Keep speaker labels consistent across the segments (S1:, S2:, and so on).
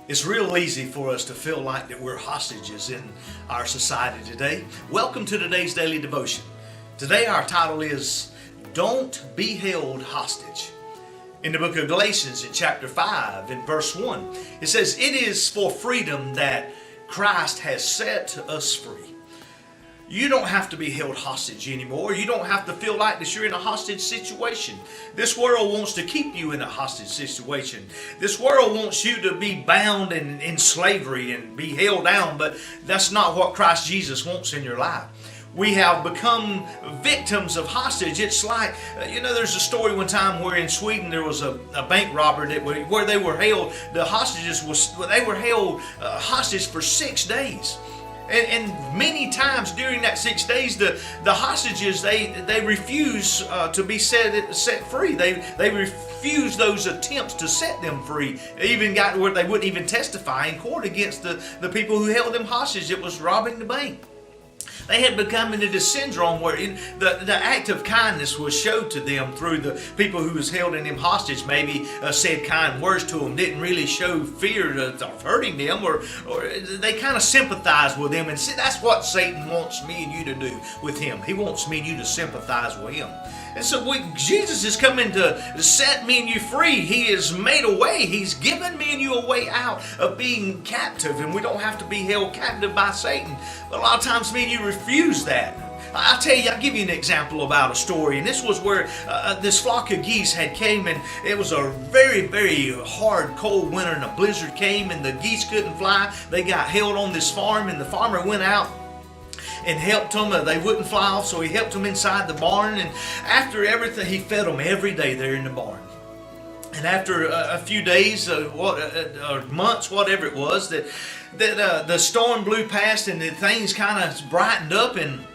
S1: It's real easy for us to feel like that we're hostages in our society today. Welcome to today's daily devotion. Today our title is Don't Be Held Hostage. In the book of Galatians in chapter 5 in verse 1, it says, "It is for freedom that Christ has set us free." You don't have to be held hostage anymore. You don't have to feel like that you're in a hostage situation. This world wants to keep you in a hostage situation. This world wants you to be bound in slavery and be held down, but that's not what Christ Jesus wants in your life. We have become victims of hostage. It's like, there's a story one time where in Sweden there was a bank robber where they were held, the hostages they were held hostage for 6 days. And many times during that 6 days, the hostages, they refuse to be set free. They refuse those attempts to set them free. It even got where they wouldn't even testify in court against the people who held them hostage. It was robbing the bank. They had become into this syndrome where the act of kindness was showed to them through the people who was held in them hostage. Maybe said kind words to them, didn't really show fear of hurting them, or they kind of sympathized with them. And see, that's what Satan wants me and you to do with him. He wants me and you to sympathize with him. And so Jesus is coming to set me and you free. He has made a way. He's given me and you a way out of being captive, and we don't have to be held captive by Satan. But a lot of times me and you refuse that. I'll tell you, I'll give you an example about a story. And this was where this flock of geese had came, and it was a very, very hard, cold winter, and a blizzard came, and the geese couldn't fly. They got held on this farm, and the farmer went out and helped them. They wouldn't fly off, so he helped them inside the barn. And after everything, he fed them every day there in the barn. And after a few days, or months, whatever it was, that the storm blew past, and things kind of brightened up, and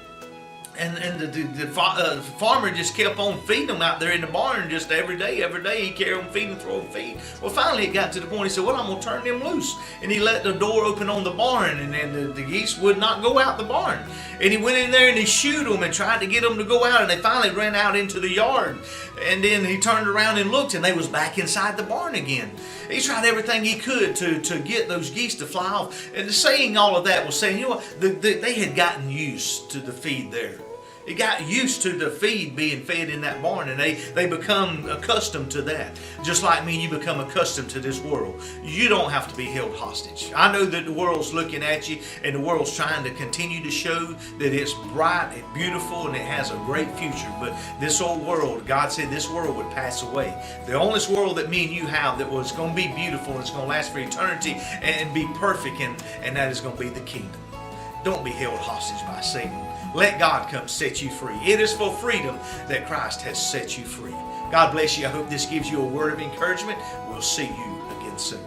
S1: the farmer just kept on feeding them out there in the barn, just every day he carried them feed and throw them feed. Well, finally it got to the point he said, well, I'm going to turn them loose. And he let the door open on the barn, and then the geese would not go out the barn. And he went in there and he shooed them and tried to get them to go out, and they finally ran out into the yard. And then he turned around and looked, and they was back inside the barn again. He tried everything he could to get those geese to fly off. And saying all of that was saying, they had gotten used to the feed there. It got used to the feed being fed in that barn, and they become accustomed to that. Just like me, you become accustomed to this world. You don't have to be held hostage. I know that the world's looking at you, and the world's trying to continue to show that it's bright and beautiful and it has a great future. But this old world, God said this world would pass away. The only world that me and you have that was going to be beautiful and it's going to last for eternity and be perfect, and that is going to be the kingdom. Don't be held hostage by Satan. Let God come set you free. It is for freedom that Christ has set you free. God bless you. I hope this gives you a word of encouragement. We'll see you again soon.